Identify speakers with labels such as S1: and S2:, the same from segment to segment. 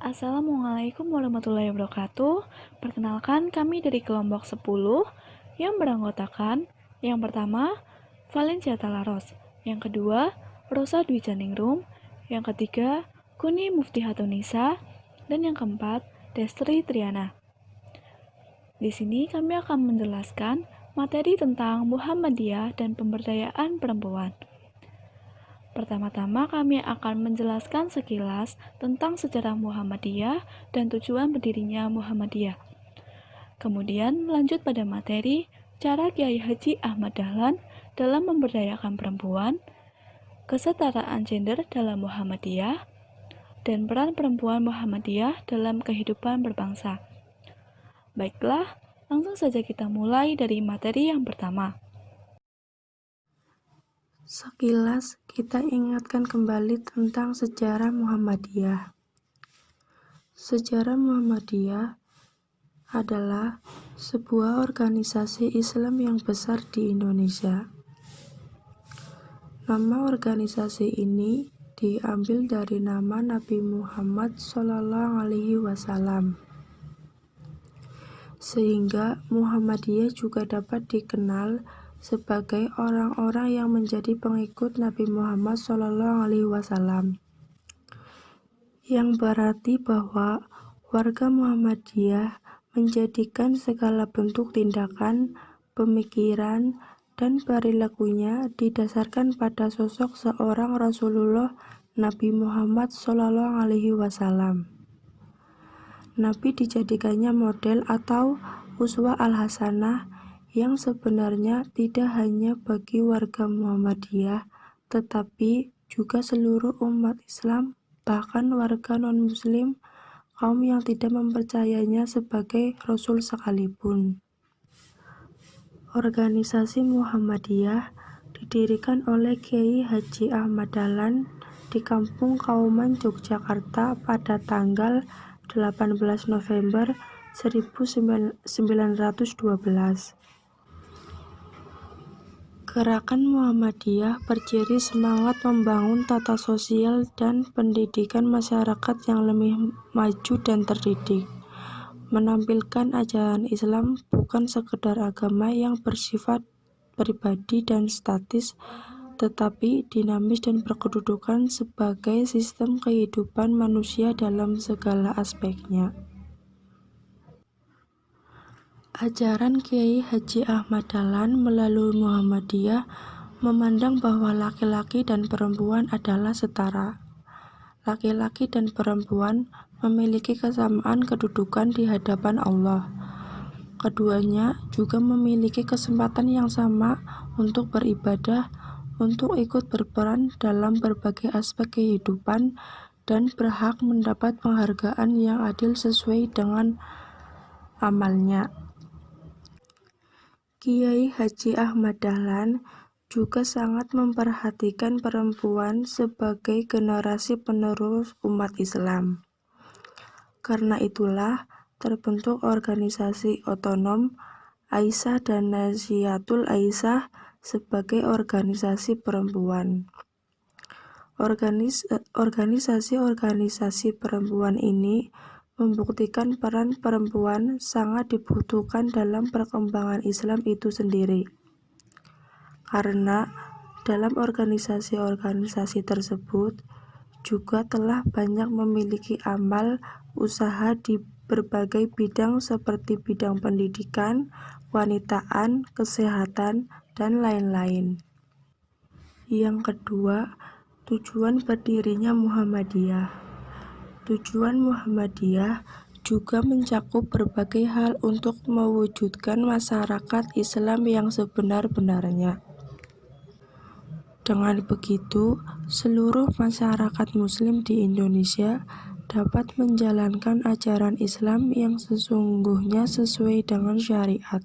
S1: Assalamualaikum warahmatullahi wabarakatuh. Perkenalkan, kami dari kelompok 10 yang beranggotakan yang pertama, Valencia Talaros, yang kedua, Rosa Dwi Caningrum, yang ketiga, Kuni Mufti Hatunisa, dan yang keempat, Destri Triana. Di sini kami akan menjelaskan materi tentang Muhammadiyah dan pemberdayaan perempuan. Pertama-tama kami akan menjelaskan sekilas tentang sejarah Muhammadiyah dan tujuan berdirinya Muhammadiyah. Kemudian lanjut pada materi cara Kiai Haji Ahmad Dahlan dalam memberdayakan perempuan, kesetaraan gender dalam Muhammadiyah, dan peran perempuan Muhammadiyah dalam kehidupan berbangsa. Baiklah, langsung saja kita mulai dari materi yang pertama.
S2: Sekilas kita ingatkan kembali tentang sejarah Muhammadiyah. Sejarah Muhammadiyah adalah sebuah organisasi Islam yang besar di Indonesia. Nama organisasi ini diambil dari nama Nabi Muhammad SAW. Sehingga Muhammadiyah juga dapat dikenal sebagai orang-orang yang menjadi pengikut Nabi Muhammad SAW, yang berarti bahwa warga Muhammadiyah menjadikan segala bentuk tindakan, pemikiran, dan perilakunya didasarkan pada sosok seorang Rasulullah Nabi Muhammad SAW. Nabi dijadikannya model atau uswah al-hasanah yang sebenarnya tidak hanya bagi warga Muhammadiyah, tetapi juga seluruh umat Islam, bahkan warga non-muslim, kaum yang tidak mempercayainya sebagai Rasul sekalipun. Organisasi Muhammadiyah didirikan oleh Kiai Haji Ahmad Dahlan di Kampung Kauman, Yogyakarta pada tanggal 18 November 1912. Gerakan Muhammadiyah berciri semangat membangun tata sosial dan pendidikan masyarakat yang lebih maju dan terdidik, menampilkan ajaran Islam bukan sekedar agama yang bersifat pribadi dan statis, tetapi dinamis dan berkedudukan sebagai sistem kehidupan manusia dalam segala aspeknya. Ajaran Kiai Haji Ahmad Dahlan melalui Muhammadiyah memandang bahwa laki-laki dan perempuan adalah setara. Laki-laki dan perempuan memiliki kesamaan kedudukan di hadapan Allah. Keduanya juga memiliki kesempatan yang sama untuk beribadah, untuk ikut berperan dalam berbagai aspek kehidupan, dan berhak mendapat penghargaan yang adil sesuai dengan amalnya. Kiai Haji Ahmad Dahlan juga sangat memperhatikan perempuan sebagai generasi penerus umat Islam. Karena itulah terbentuk organisasi otonom Aisyah dan Nazihatul Aisyah sebagai organisasi perempuan. Organisasi-organisasi perempuan ini membuktikan peran perempuan sangat dibutuhkan dalam perkembangan Islam itu sendiri. Karena dalam organisasi-organisasi tersebut juga telah banyak memiliki amal usaha di berbagai bidang seperti bidang pendidikan, kewanitaan, kesehatan, dan lain-lain. Yang kedua, tujuan berdirinya Muhammadiyah. Tujuan Muhammadiyah juga mencakup berbagai hal untuk mewujudkan masyarakat Islam yang sebenar-benarnya. Dengan begitu, seluruh masyarakat Muslim di Indonesia dapat menjalankan ajaran Islam yang sesungguhnya sesuai dengan syariat,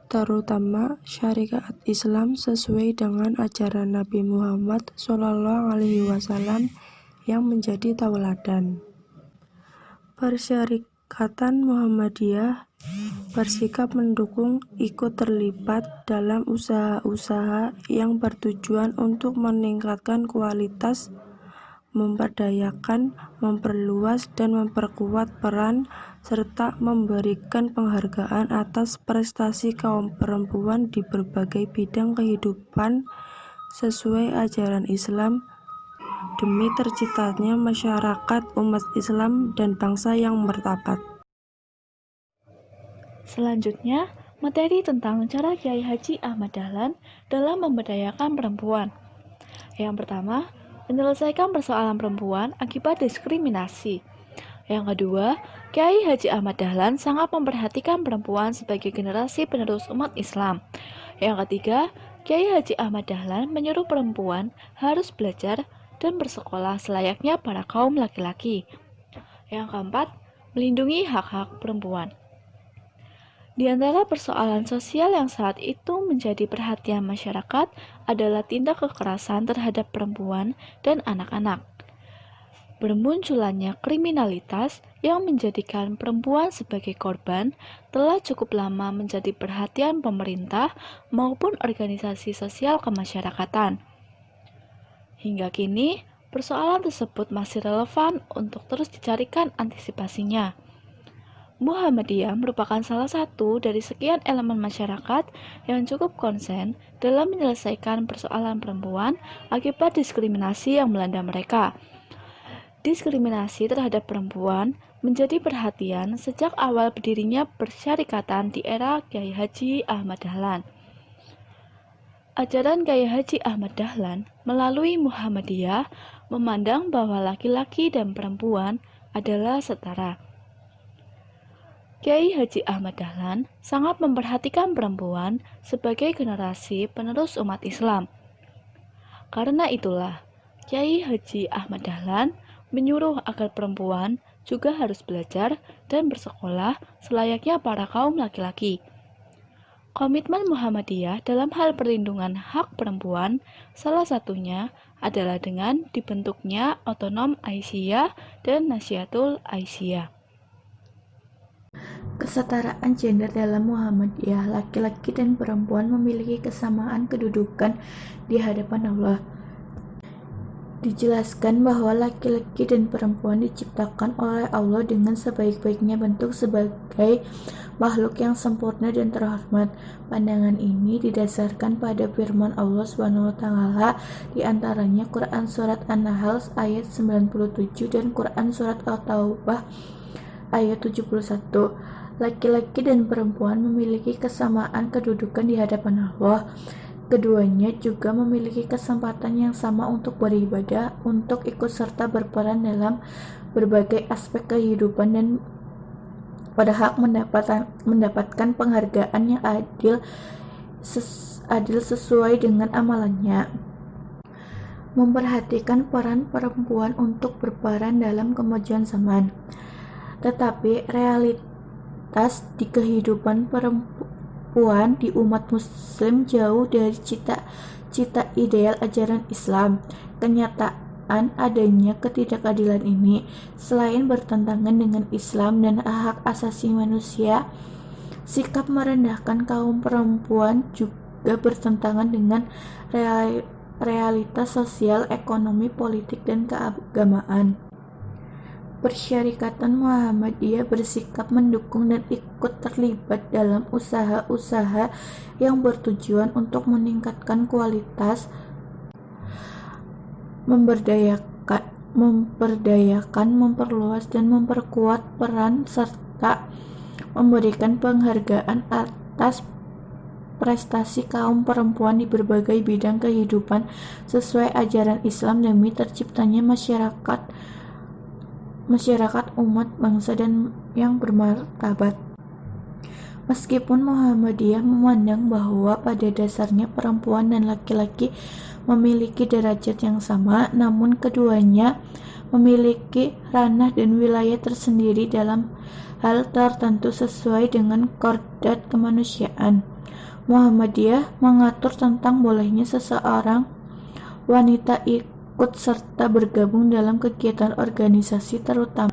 S2: terutama syariat Islam sesuai dengan ajaran Nabi Muhammad SAW yang menjadi tauladan. Persyarikatan Muhammadiyah bersikap mendukung ikut terlibat dalam usaha-usaha yang bertujuan untuk meningkatkan kualitas, memperdayakan, memperluas, dan memperkuat peran, serta memberikan penghargaan atas prestasi kaum perempuan di berbagai bidang kehidupan sesuai ajaran Islam, demi terciptanya masyarakat umat Islam dan bangsa yang martabat.
S1: Selanjutnya, materi tentang cara Kiai Haji Ahmad Dahlan dalam memberdayakan perempuan. Yang pertama, menyelesaikan persoalan perempuan akibat diskriminasi. Yang kedua, Kiai Haji Ahmad Dahlan sangat memperhatikan perempuan sebagai generasi penerus umat Islam. Yang ketiga, Kiai Haji Ahmad Dahlan menyuruh perempuan harus belajar dan bersekolah selayaknya para kaum laki-laki. Yang keempat, melindungi hak-hak perempuan. Di antara persoalan sosial yang saat itu menjadi perhatian masyarakat adalah tindak kekerasan terhadap perempuan dan anak-anak. Bermunculannya kriminalitas yang menjadikan perempuan sebagai korban telah cukup lama menjadi perhatian pemerintah maupun organisasi sosial kemasyarakatan. Hingga kini, persoalan tersebut masih relevan untuk terus dicarikan antisipasinya. Muhammadiyah merupakan salah satu dari sekian elemen masyarakat yang cukup konsen dalam menyelesaikan persoalan perempuan akibat diskriminasi yang melanda mereka. Diskriminasi terhadap perempuan menjadi perhatian sejak awal berdirinya persyarikatan di era Kiai Haji Ahmad Dahlan. Ajaran Kiai Haji Ahmad Dahlan melalui Muhammadiyah memandang bahwa laki-laki dan perempuan adalah setara. Kiai Haji Ahmad Dahlan sangat memperhatikan perempuan sebagai generasi penerus umat Islam. Karena itulah, Kiai Haji Ahmad Dahlan menyuruh agar perempuan juga harus belajar dan bersekolah selayaknya para kaum laki-laki. Komitmen Muhammadiyah dalam hal perlindungan hak perempuan salah satunya adalah dengan dibentuknya Otonom Aisyah dan Nasyatul Aisyah.
S3: Kesetaraan gender dalam Muhammadiyah, laki-laki dan perempuan memiliki kesamaan kedudukan di hadapan Allah. Dijelaskan bahwa laki-laki dan perempuan diciptakan oleh Allah dengan sebaik-baiknya bentuk sebagai makhluk yang sempurna dan terhormat. Pandangan ini didasarkan pada firman Allah SWT, di antaranya Quran Surat An-Nahl ayat 97 dan Quran Surat At-Taubah ayat 71. Laki-laki dan perempuan memiliki kesamaan kedudukan di hadapan Allah. Keduanya juga memiliki kesempatan yang sama untuk beribadah, untuk ikut serta berperan dalam berbagai aspek kehidupan dan pada hak mendapatkan penghargaan yang adil sesuai dengan amalannya. Memperhatikan peran perempuan untuk berperan dalam kemajuan zaman. Tetapi realitas di kehidupan perempuan di umat muslim jauh dari cita-cita ideal ajaran Islam. Kenyataan adanya ketidakadilan ini, selain bertentangan dengan Islam dan hak asasi manusia, sikap merendahkan kaum perempuan juga bertentangan dengan realitas sosial, ekonomi, politik, dan keagamaan. Persyarikatan Muhammadiyah bersikap mendukung dan ikut terlibat dalam usaha-usaha yang bertujuan untuk meningkatkan kualitas, memperdayakan, memperluas, dan memperkuat peran serta memberikan penghargaan atas prestasi kaum perempuan di berbagai bidang kehidupan sesuai ajaran Islam demi terciptanya masyarakat umat bangsa dan yang bermartabat. Meskipun Muhammadiyah memandang bahwa pada dasarnya perempuan dan laki-laki memiliki derajat yang sama, namun keduanya memiliki ranah dan wilayah tersendiri dalam hal tertentu sesuai dengan kodrat kemanusiaan. Muhammadiyah mengatur tentang bolehnya seseorang wanita ikut serta bergabung dalam kegiatan organisasi terutama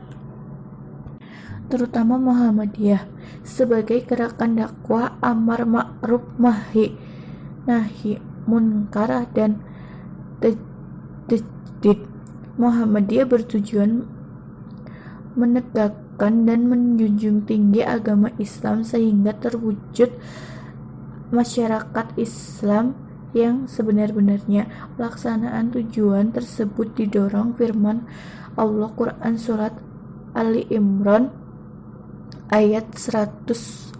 S3: Muhammadiyah sebagai gerakan dakwah amar ma'ruf nahi munkar dan tajdid. Muhammadiyah bertujuan menegakkan dan menjunjung tinggi agama Islam sehingga terwujud masyarakat Islam yang sebenar-benarnya. Pelaksanaan tujuan tersebut didorong firman Allah Quran Surat Ali Imran ayat 104.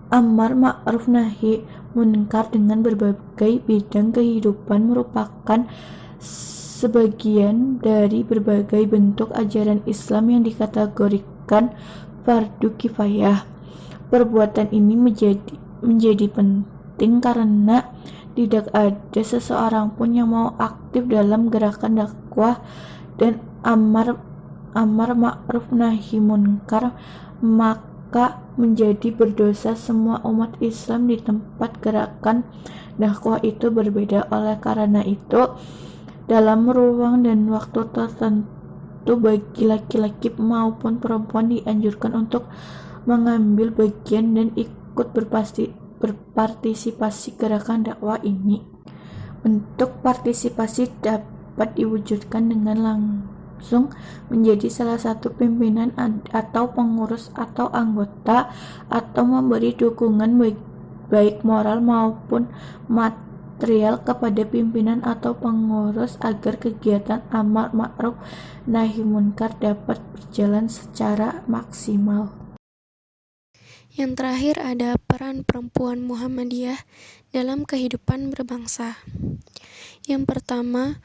S3: Amar ma'ruf nahi munkar dengan berbagai bidang kehidupan merupakan sebagian dari berbagai bentuk ajaran Islam yang dikategorikan fardu kifayah. Perbuatan ini menjadi penting karena tidak ada seseorang pun yang mau aktif dalam gerakan dakwah dan amar ma'ruf nahi munkar, maka menjadi berdosa semua umat Islam di tempat gerakan dakwah itu berbeda. Oleh karena itu, dalam ruang dan waktu tertentu bagi laki-laki maupun perempuan dianjurkan untuk mengambil bagian dan ikut berpartisipasi gerakan dakwah ini. Bentuk partisipasi dapat diwujudkan dengan langsung menjadi salah satu pimpinan atau pengurus atau anggota, atau memberi dukungan baik moral maupun material kepada pimpinan atau pengurus agar kegiatan amar ma'ruf nahi munkar dapat berjalan secara maksimal.
S4: Yang terakhir ada peran perempuan Muhammadiyah dalam kehidupan berbangsa. Yang pertama,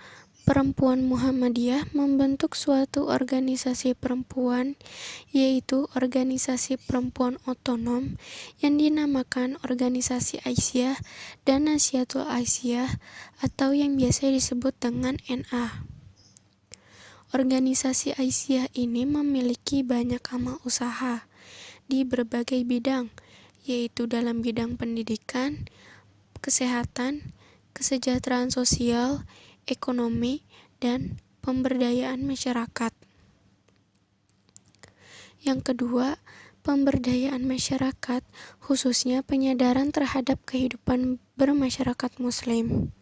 S4: perempuan Muhammadiyah membentuk suatu organisasi perempuan, yaitu Organisasi Perempuan Otonom yang dinamakan Organisasi Aisyah dan Nasihatul Aisyah atau yang biasa disebut dengan NA. Organisasi Aisyah ini memiliki banyak amal usaha di berbagai bidang, yaitu dalam bidang pendidikan, kesehatan, kesejahteraan sosial, ekonomi, dan pemberdayaan masyarakat. Yang kedua, pemberdayaan masyarakat, khususnya penyadaran terhadap kehidupan bermasyarakat Muslim.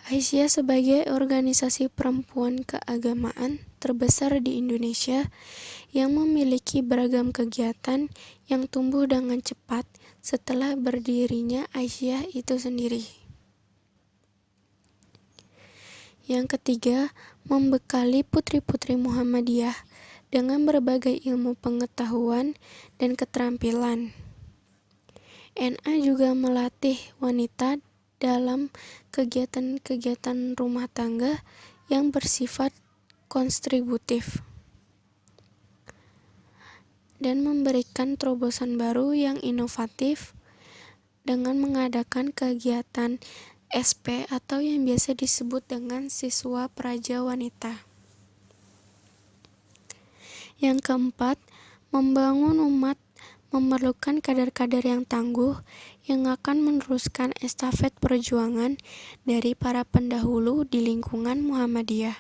S4: Aisyah sebagai organisasi perempuan keagamaan terbesar di Indonesia yang memiliki beragam kegiatan yang tumbuh dengan cepat setelah berdirinya Aisyah itu sendiri. Yang ketiga, membekali putri-putri Muhammadiyah dengan berbagai ilmu pengetahuan dan keterampilan. NA juga melatih wanita dalam kegiatan-kegiatan rumah tangga yang bersifat kontributif dan memberikan terobosan baru yang inovatif dengan mengadakan kegiatan SP atau yang biasa disebut dengan siswa praja wanita. Yang keempat, membangun umat memerlukan kader-kader yang tangguh yang akan meneruskan estafet perjuangan dari para pendahulu di lingkungan Muhammadiyah.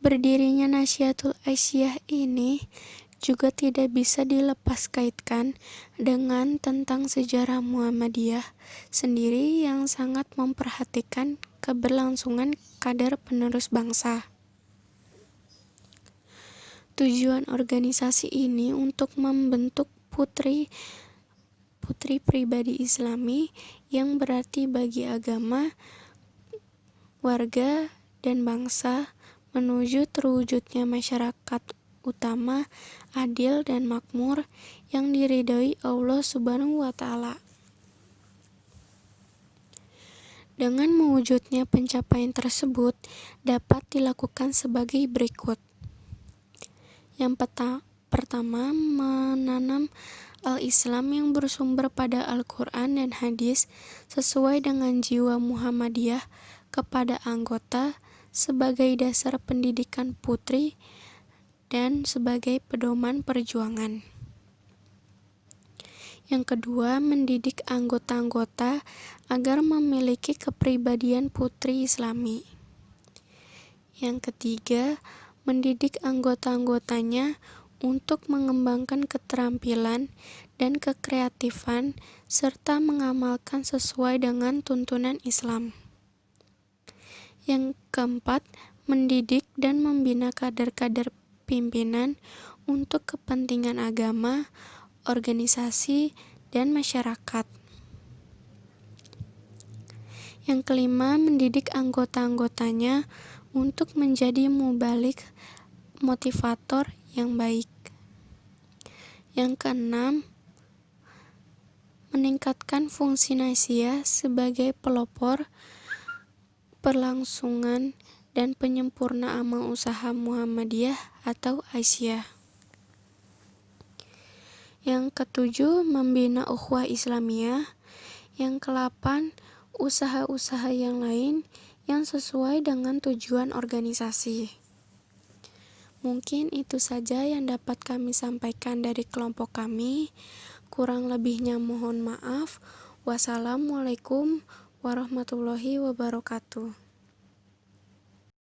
S4: Berdirinya Nasihatul Aisyah ini juga tidak bisa dilepas kaitkan dengan tentang sejarah Muhammadiyah sendiri yang sangat memperhatikan keberlangsungan kader penerus bangsa. Tujuan organisasi ini untuk membentuk putri pribadi Islami yang berarti bagi agama, warga, dan bangsa menuju terwujudnya masyarakat utama, adil dan makmur yang diridhoi Allah Subhanahu wa Ta'ala. Dengan mewujudnya pencapaian tersebut dapat dilakukan sebagai berikut. Yang pertama, menanam al-Islam yang bersumber pada Al-Quran dan hadis sesuai dengan jiwa Muhammadiyah kepada anggota sebagai dasar pendidikan putri dan sebagai pedoman perjuangan. Yang kedua, mendidik anggota-anggota agar memiliki kepribadian putri Islami. Yang ketiga, mendidik anggota-anggotanya untuk mengembangkan keterampilan dan kekreatifan serta mengamalkan sesuai dengan tuntunan Islam. Yang keempat, mendidik dan membina kader-kader pimpinan untuk kepentingan agama, organisasi, dan masyarakat. Yang kelima, mendidik anggota-anggotanya untuk menjadi mubalik, motivator yang baik. Yang keenam, meningkatkan fungsi Naisiyah sebagai pelopor, perlangsungan, dan penyempurna amal usaha Muhammadiyah atau Aisyah. Yang ketujuh, membina ukhuwah Islamiyah. Yang kedelapan, usaha-usaha yang lain yang sesuai dengan tujuan organisasi. Mungkin itu saja yang dapat kami sampaikan dari kelompok kami. Kurang lebihnya mohon maaf. Wassalamualaikum warahmatullahi wabarakatuh.